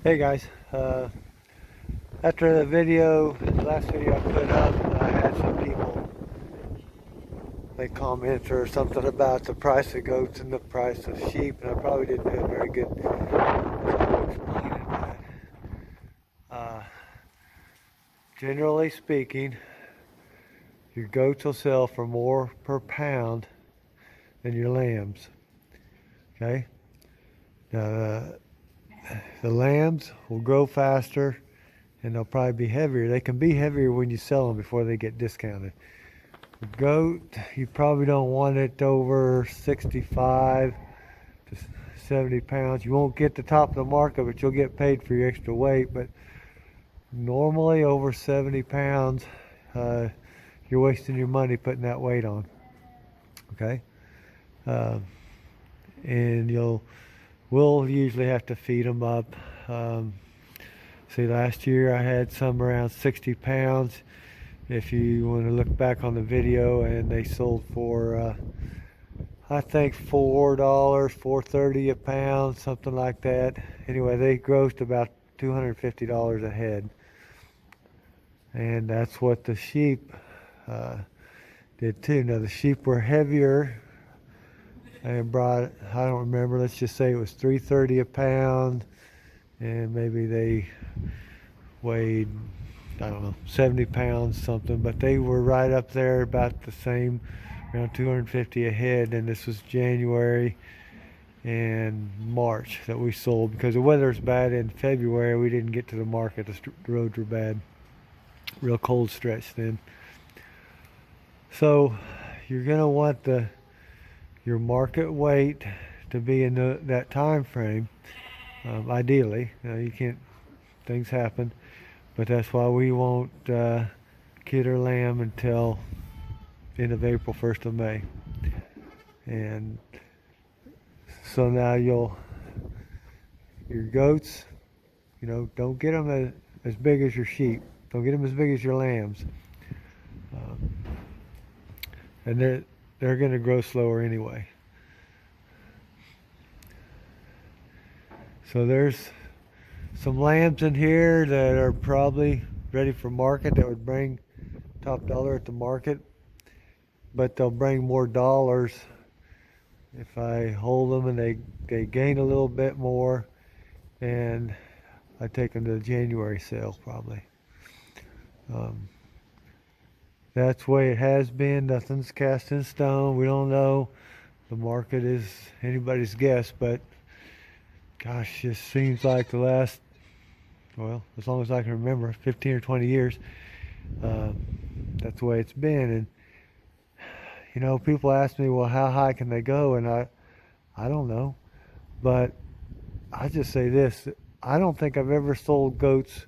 Hey guys, after the last video I put up, I had some people make comments or something about the price of goats and the price of sheep, and I probably didn't do a very good job explaining that. Uh, Generally speaking, your goats will sell for more per pound than your lambs. Okay? Now, the lambs will grow faster and they'll probably be heavier. They can be heavier when you sell them before they get discounted. The goat, you probably don't want it over 65 to 70 pounds. You won't get the top of the market, but you'll get paid for your extra weight. But normally over 70 pounds, you're wasting your money putting that weight on. Okay? And we'll usually have to feed them up. See, last year I had some around 60 pounds. If you want to look back on the video, and they sold for I think $4, $4.30 a pound, something like that. Anyway, they grossed about $250 a head, and that's what the sheep did too. Now the sheep were heavier and brought, I don't remember, let's just say it was $3.30 a pound, and maybe they weighed, I don't know, 70 pounds something, but they were right up there about the same, around 250 a head. And this was January and March that we sold, because the weather's bad. In February we didn't get to the market, the roads were bad, real cold stretch then. So you're going to want your market weight to be in that time frame, ideally. You can't, things happen, but that's why we won't kid or lamb until end of April, 1st of May. And so now your goats, don't get them as big as your sheep. Don't get them as big as your lambs. And they're going to grow slower anyway. So there's some lambs in here that are probably ready for market, that would bring top dollar at the market, but they'll bring more dollars if I hold them and they gain a little bit more, and I take them to the January sale probably. That's the way it has been. Nothing's cast in stone. We don't know. The market is anybody's guess, but gosh, it seems like the last, well, as long as I can remember, 15 or 20 years, that's the way it's been. And people ask me, well, how high can they go? And I don't know, but I just say this: I don't think I've ever sold goats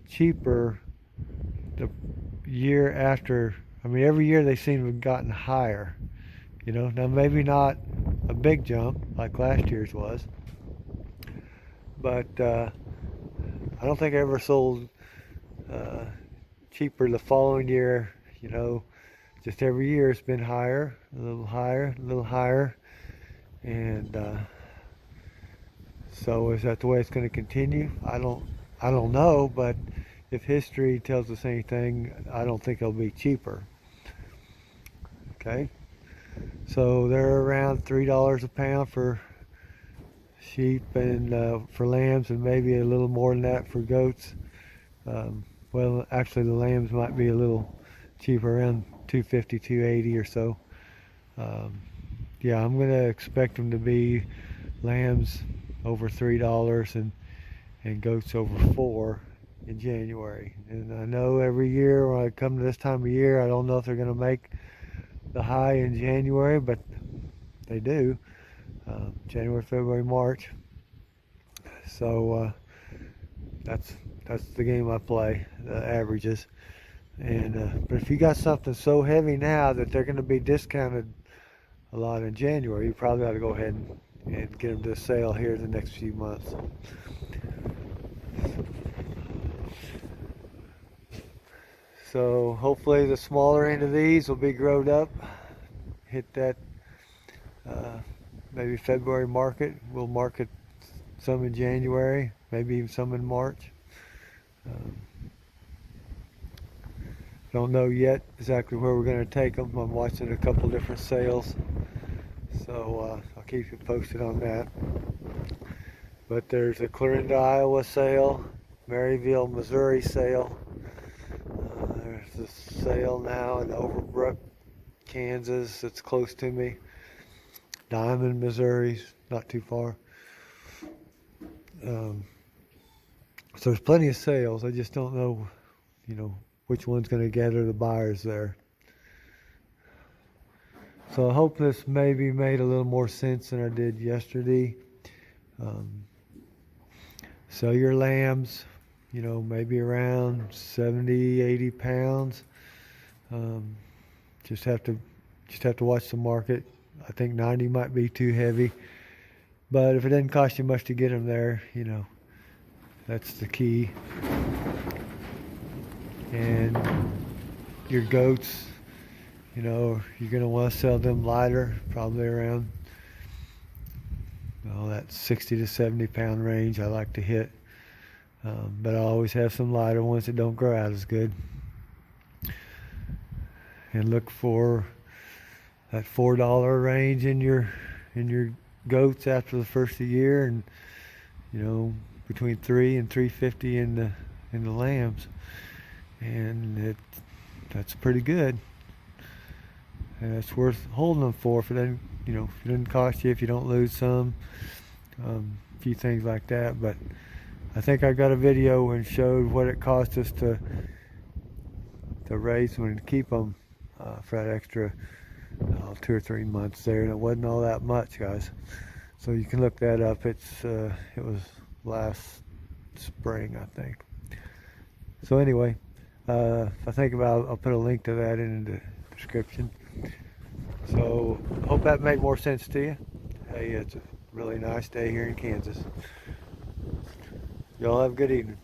cheaper the year after. I mean, every year they seem to have gotten higher. Now maybe not a big jump like last year's was, but I don't think I ever sold cheaper the following year. Just every year it's been higher, a little higher, a little higher. And so is that the way it's going to continue? I don't know, but if history tells us anything, I don't think it'll be cheaper. Okay, so they're around $3 a pound for sheep, and for lambs, and maybe a little more than that for goats. Well, actually the lambs might be a little cheaper, around $2.50, $2.80 or so. Yeah, I'm going to expect them to be lambs over $3 and goats over $4 in January. And I know every year when I come to this time of year, I don't know if they're going to make the high in January, but they do. January, February, March. So that's the game I play, the averages. And but if you got something so heavy now that they're going to be discounted a lot in January, you probably ought to go ahead and get them to sale here in the next few months. So hopefully the smaller end of these will be growed up, hit that maybe February market. We'll market some in January, maybe even some in March. Um, don't know yet exactly where we're going to take them. I'm watching a couple different sales, so I'll keep you posted on that. But there's a Clarinda, Iowa sale, Maryville, Missouri sale. There's a sale now in Overbrook, Kansas. It's close to me. Diamond, Missouri, not too far. So there's plenty of sales. I just don't know, which one's going to gather the buyers there. So I hope this maybe made a little more sense than I did yesterday. Sell your lambs, maybe around 70, 80 pounds. Just have to watch the market. I think 90 might be too heavy, but if it doesn't cost you much to get them there, that's the key. And your goats, you're going to want to sell them lighter, probably around that 60 to 70 pound range I like to hit. But I always have some lighter ones that don't grow out as good. And look for that $4 range in your goats after the first of the year, and between $3 and $3.50 in the lambs, and that's pretty good. And it's worth holding them for if it doesn't if it doesn't cost you, if you don't lose some, a few things like that. But I think I got a video and showed what it cost us to raise them and keep them for that extra 2 or 3 months there, and it wasn't all that much, guys. So you can look that up. It was last spring, I think. So anyway, if I think about it, I'll put a link to that in the description. So hope that made more sense to you. Hey, it's a really nice day here in Kansas. Y'all have a good evening.